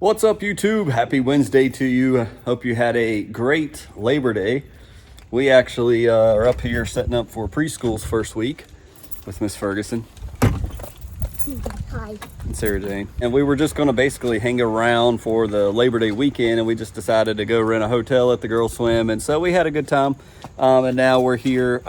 What's up, YouTube? Happy Wednesday to you. Hope you had a great Labor Day. We actually are up here setting up for preschool's first week with Miss Ferguson. Hi. And Sarah Jane. And we were just going to basically hang around for the Labor Day weekend, and we just decided to go rent a hotel at the Girls Swim. And so we had a good time. And now we're here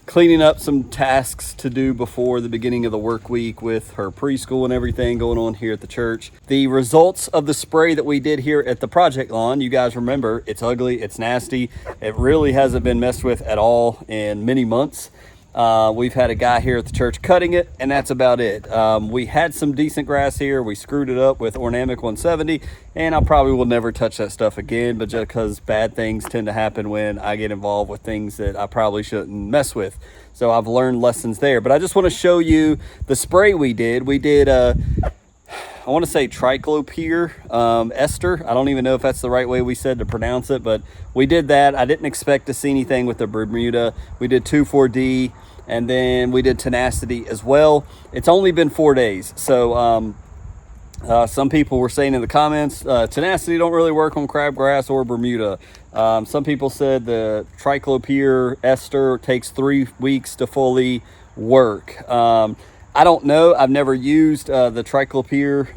cleaning up some tasks to do before the beginning of the work week with her preschool and everything going on here at the church. The results of the spray that we did here at the project lawn, you guys remember, it's ugly, it's nasty. It really hasn't been messed with at all in many months. We've had a guy here at the church cutting it, and that's about it. We had some decent grass here. We screwed it up with Ornamic 170, and I probably will never touch that stuff again, but just because bad things tend to happen when I get involved with things that I probably shouldn't mess with. So I've learned lessons there. But I just want to show you the spray we did. We did I want to say triclopyr ester. I don't even know if that's the right way we said to pronounce it, but we did that. I didn't expect to see anything with the Bermuda. We did 2,4-D, and then we did tenacity as well. It's only been 4 days. So some people were saying in the comments, tenacity don't really work on crabgrass or Bermuda. Some people said the triclopyr ester takes 3 weeks to fully work. I don't know. I've never used the triclopyr,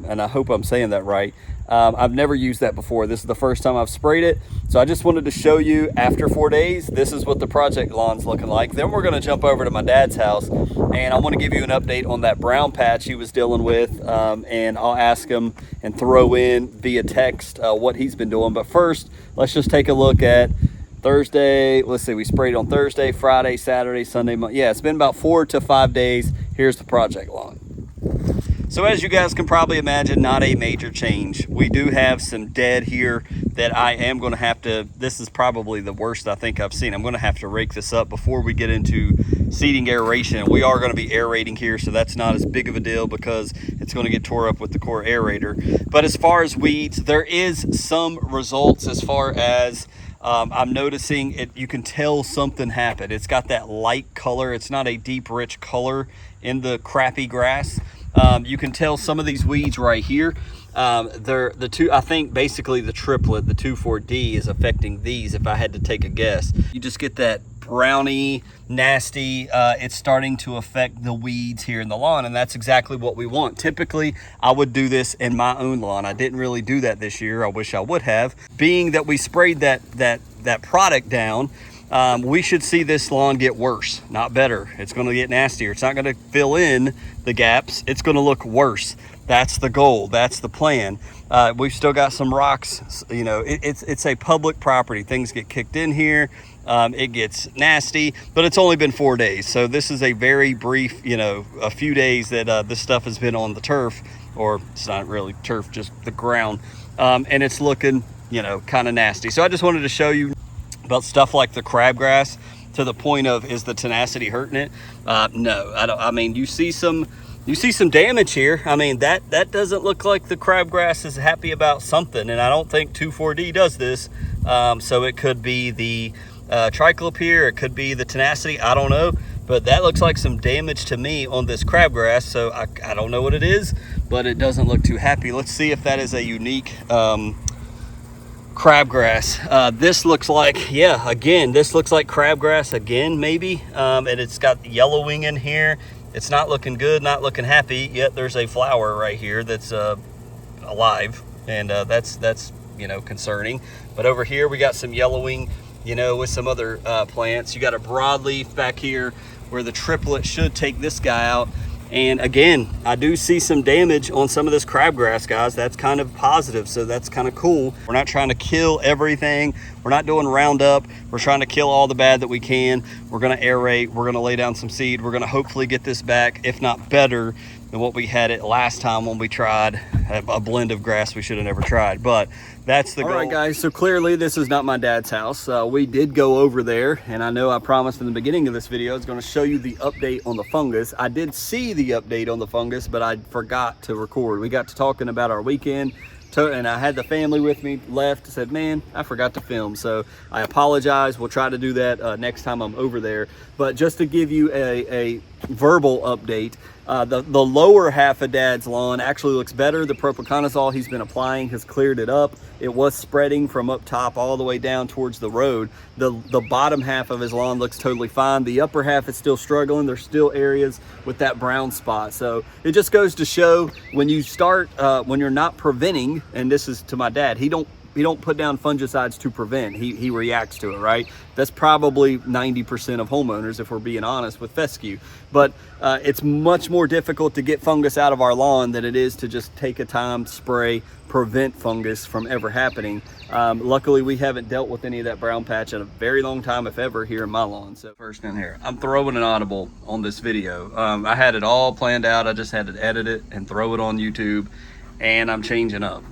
and I hope I'm saying that right. I've never used that before. This is the first time I've sprayed it. So I just wanted to show you after 4 days, this is what the project lawn's looking like. Then we're going to jump over to my dad's house, and I want to give you an update on that brown patch he was dealing with, and I'll ask him and throw in via text what he's been doing. But first, let's just take a look at Thursday. Let's see, we sprayed on Thursday, Friday, Saturday, Sunday. Yeah, it's been about 4 to 5 days. Here's the project lawn. So as you guys can probably imagine, not a major change. We do have some dead here that I am going to have to, this is probably the worst I think I've seen. I'm going to have to rake this up before we get into seeding aeration. We are going to be aerating here, so that's not as big of a deal because it's going to get tore up with the core aerator. But as far as weeds, there is some results as far as I'm noticing it. You can tell something happened. It's got that light color. It's not a deep, rich color in the crappy grass. You can tell some of these weeds right here. They're the two. I think basically the triplet, the 2,4-D, is affecting these. If I had to take a guess, you just get that browny, nasty. It's starting to affect the weeds here in the lawn, and that's exactly what we want. Typically, I would do this in my own lawn. I didn't really do that this year. I wish I would have. Being that we sprayed that product down, we should see this lawn get worse, not better. It's going to get nastier. It's not going to fill in the gaps. It's going to look worse. That's the goal. That's the plan. We've still got some rocks. You know, it's a public property. Things get kicked in here. It gets nasty, but it's only been 4 days. So this is a very brief, a few days that this stuff has been on the turf, or it's not really turf, just the ground. And it's looking, kind of nasty. So I just wanted to show you about stuff like the crabgrass, to the point of, is the tenacity hurting it? No, I don't. I mean, you see some damage here. I mean, that doesn't look like the crabgrass is happy about something, and I don't think 2,4-D does this. So it could be the triclopyr, it could be the tenacity, I don't know, but that looks like some damage to me on this crabgrass. So I don't know what it is, but it doesn't look too happy. Let's see if that is a unique crabgrass. This looks like, again, this looks like crabgrass again, maybe. And it's got yellowing in here. It's not looking good, not looking happy. Yet there's a flower right here that's alive, and that's concerning. But over here we got some yellowing, with some other plants. You got a broadleaf back here where the triplet should take this guy out. And again, I do see some damage on some of this crabgrass, guys. That's kind of positive, so that's kind of cool. We're not trying to kill everything. We're not doing Roundup. We're trying to kill all the bad that we can. We're gonna aerate. We're gonna lay down some seed. We're gonna hopefully get this back, if not better than what we had it last time when we tried a blend of grass we should have never tried. But that's the goal. All right, guys, so clearly this is not my dad's house. We did go over there, and I know I promised in the beginning of this video I was going to show you the update on the fungus. I did see the update on the fungus, but I forgot to record. We got to talking about our weekend, and I had the family with me, said, man, I forgot to film. So I apologize. We'll try to do that next time I'm over there. But just to give you a verbal update. The lower half of Dad's lawn actually looks better. The propiconazole he's been applying has cleared it up. It was spreading from up top all the way down towards the road. The bottom half of his lawn looks totally fine. The upper half is still struggling. There's still areas with that brown spot. So it just goes to show, when you start, when you're not preventing, and this is to my dad, he don't put down fungicides to prevent. He reacts to it, right? That's probably 90% of homeowners, if we're being honest, with fescue. But it's much more difficult to get fungus out of our lawn than it is to just take a time, spray, prevent fungus from ever happening. Luckily, we haven't dealt with any of that brown patch in a very long time, if ever, here in my lawn. So first in here, I'm throwing an audible on this video. I had it all planned out. I just had to edit it and throw it on YouTube, and I'm changing up.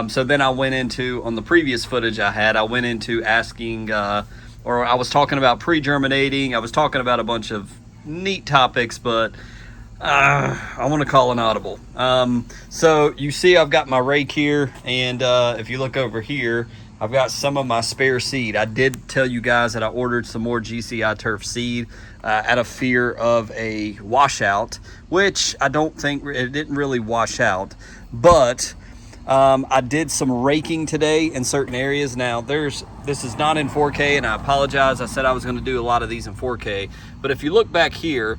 So then I went into, on the previous footage I went into asking, or I was talking about pre-germinating. I was talking about a bunch of neat topics, but I want to call an audible. So you see I've got my rake here, and if you look over here, I've got some of my spare seed. I did tell you guys that I ordered some more GCI turf seed out of fear of a washout, which I don't think, it didn't really wash out, but I did some raking today in certain areas. Now this is not in 4K, and I apologize. I said I was going to do a lot of these in 4K, but if you look back here,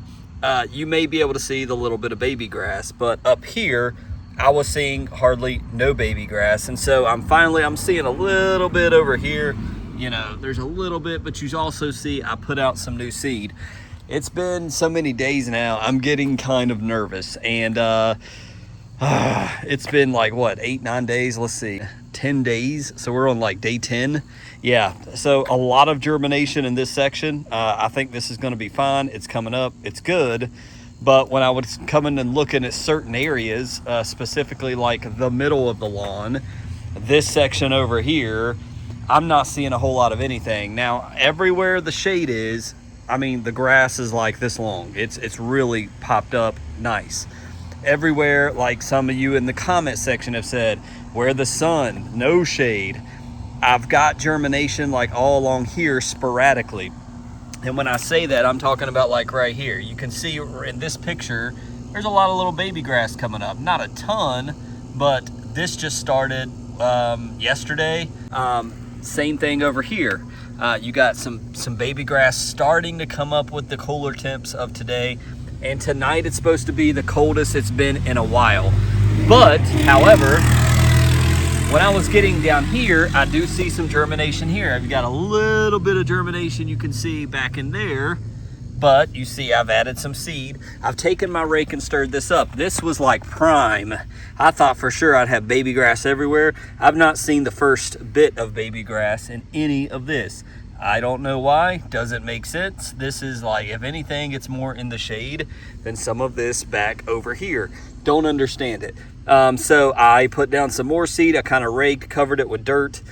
you may be able to see the little bit of baby grass, but up here I was seeing hardly no baby grass. And so I'm seeing a little bit over here. You know, there's a little bit, but you also see I put out some new seed. It's been so many days now, I'm getting kind of nervous, and it's been like, what, 8-9 days? Let's see, 10 days. So we're on like day 10. Yeah, so a lot of germination in this section. I think this is going to be fine. It's coming up. It's good. But when I was coming and looking at certain areas, specifically like the middle of the lawn, this section over here, I'm not seeing a whole lot of anything. Now, everywhere the shade is, I mean, the grass is like this long. It's really popped up nice. Everywhere, like some of you in the comment section have said, where the sun, no shade, I've got germination like all along here sporadically. And when I say that, I'm talking about like right here. You can see in this picture, there's a lot of little baby grass coming up. Not a ton, but this just started yesterday. Same thing over here. You got some baby grass starting to come up with the cooler temps of today. And tonight it's supposed to be the coldest it's been in a while. But, however, when I was getting down here, I do see some germination here. I've got a little bit of germination you can see back in there. But you see I've added some seed. I've taken my rake and stirred this up. This was like prime. I thought for sure I'd have baby grass everywhere. I've not seen the first bit of baby grass in any of this. I don't know why. Doesn't make sense. This is like, if anything, it's more in the shade than some of this back over here. Don't understand it. So I put down some more seed. I kind of raked, covered it with dirt.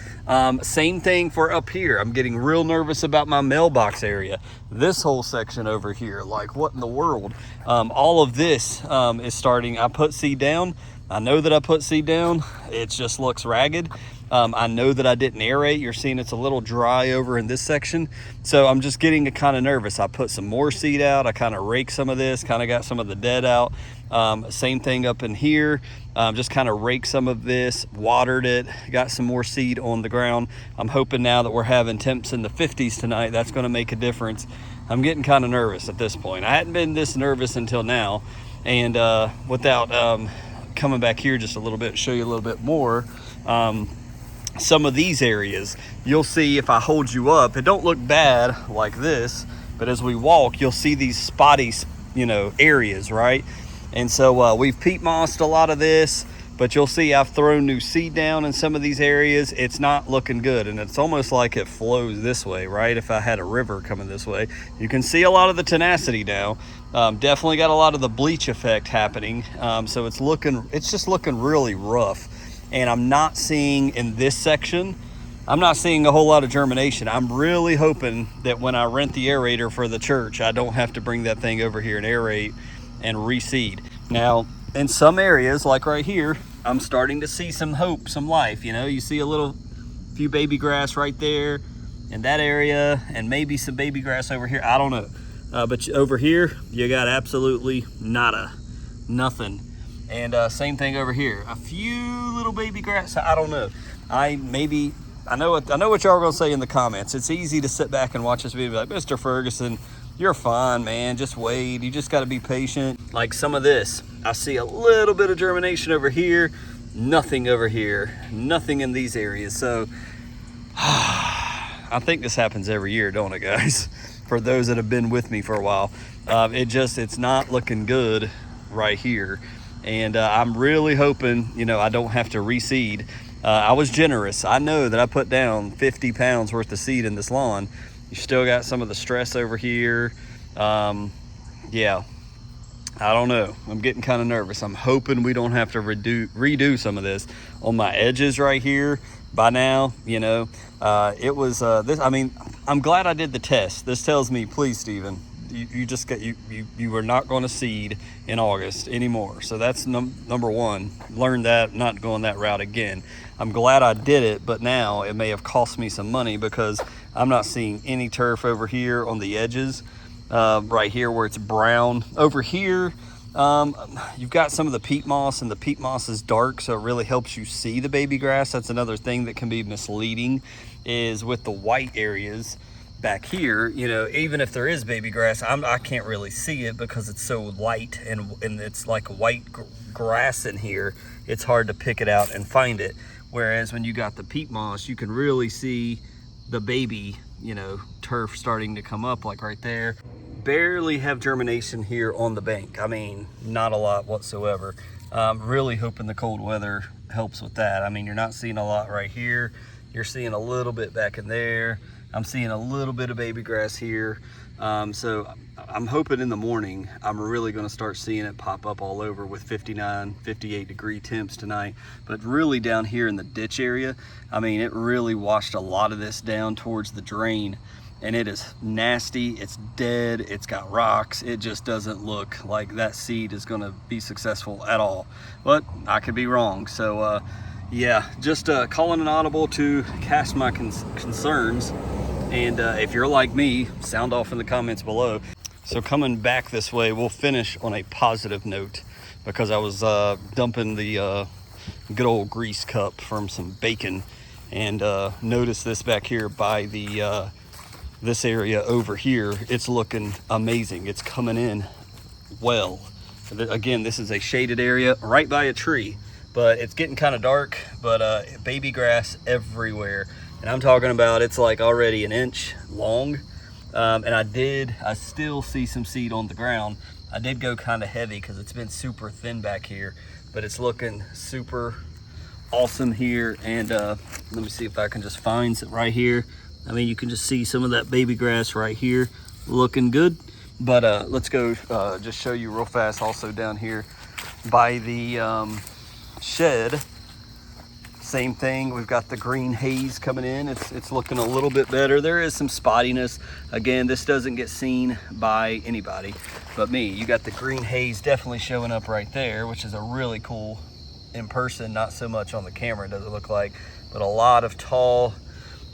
Same thing for up here. I'm getting real nervous about my mailbox area. This whole section over here, like what in the world? All of this is starting. I put seed down. I know that I put seed down. It just looks ragged. I know that I didn't aerate. You're seeing it's a little dry over in this section. So I'm just getting kind of nervous. I put some more seed out. I kind of raked some of this, kind of got some of the dead out. Same thing up in here. Just kind of raked some of this, watered it, got some more seed on the ground. I'm hoping now that we're having temps in the 50s tonight, that's going to make a difference. I'm getting kind of nervous at this point. I hadn't been this nervous until now. And without coming back here just a little bit, show you a little bit more. Some of these areas, you'll see if I hold you up, it don't look bad like this, but as we walk, you'll see these spotty, areas, right? And so we've peat mossed a lot of this, but you'll see I've thrown new seed down in some of these areas. It's not looking good, and it's almost like it flows this way, right? If I had a river coming this way, you can see a lot of the tenacity now. Definitely got a lot of the bleach effect happening. So it's just looking really rough. And I'm not seeing in this section, I'm not seeing a whole lot of germination. I'm really hoping that when I rent the aerator for the church, I don't have to bring that thing over here and aerate and reseed. Now, in some areas, like right here, I'm starting to see some hope, some life. You see a few baby grass right there in that area, and maybe some baby grass over here. I don't know. But over here, you got absolutely nada, nothing. And same thing over here. A few little baby grass. I don't know. I know what y'all are gonna say in the comments. It's easy to sit back and watch this video and be like, Mr. Ferguson, you're fine, man. Just wait. You just got to be patient. Like some of this, I see a little bit of germination over here, nothing over here, nothing in these areas. So I think this happens every year, don't it, guys? For those that have been with me for a while, it's not looking good right here. And I'm really hoping, I don't have to reseed. I was generous. I know that I put down 50 pounds worth of seed in this lawn. You still got some of the stress over here. Yeah, I don't know. I'm getting kind of nervous. I'm hoping we don't have to redo some of this on my edges right here. By now, it was this. I mean, I'm glad I did the test. This tells me, please, Stephen, you were not going to seed in August anymore. So that's number one. Learn that, not going that route again. I'm glad I did it, but now it may have cost me some money because I'm not seeing any turf over here on the edges. Right here where it's brown. Over here, you've got some of the peat moss, and the peat moss is dark, so it really helps you see the baby grass. That's another thing that can be misleading, is with the white areas back here, even if there is baby grass, I can't really see it because it's so light and it's like white grass in here. It's hard to pick it out and find it. Whereas when you got the peat moss, you can really see the baby, turf starting to come up, like right there. Barely have germination here on the bank. I mean, not a lot whatsoever. Really hoping the cold weather helps with that. I mean, you're not seeing a lot right here. You're seeing a little bit back in there. I'm seeing a little bit of baby grass here. So I'm hoping in the morning, I'm really gonna start seeing it pop up all over with 59, 58 degree temps tonight. But really down here in the ditch area, I mean, it really washed a lot of this down towards the drain, and it is nasty, it's dead, it's got rocks. It just doesn't look like that seed is gonna be successful at all. But I could be wrong. So yeah, just calling an audible to cast my concerns. And if you're like me, sound off in the comments below. So coming back this way, we'll finish on a positive note, because I was dumping the good old grease cup from some bacon, and notice this back here by the this area over here. It's looking amazing. It's coming in well. Again, this is a shaded area right by a tree, but it's getting kind of dark, but baby grass everywhere. And I'm talking about, it's like already an inch long. And I still see some seed on the ground. I did go kind of heavy because it's been super thin back here, but it's looking super awesome here. And let me see if I can just find it right here. I mean, you can just see some of that baby grass right here looking good. But let's go just show you real fast also down here by the shed. Same thing, we've got the green haze coming in. It's looking a little bit better. There is some spottiness. Again, this doesn't get seen by anybody but me. You got the green haze definitely showing up right there, which is a really cool in person, not so much on the camera, does it look like, but a lot of tall,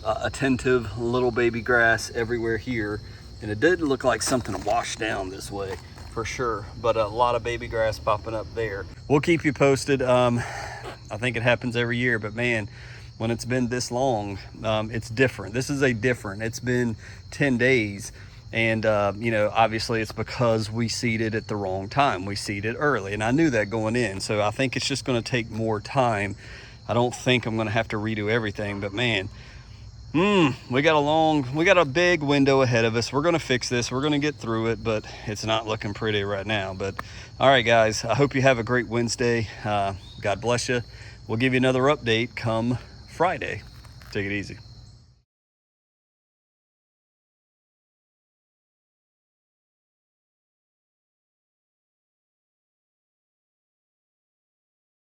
attentive little baby grass everywhere here. And it did look like something washed down this way for sure, but a lot of baby grass popping up there. We'll keep you posted. I think it happens every year, but man, when it's been this long, it's different. This is it's been 10 days. And, obviously it's because we seeded at the wrong time. We seeded early, and I knew that going in. So I think it's just going to take more time. I don't think I'm going to have to redo everything, but man, we got a big window ahead of us. We're going to fix this. We're going to get through it, but it's not looking pretty right now. But all right, guys, I hope you have a great Wednesday. God bless you. We'll give you another update come Friday. Take it easy.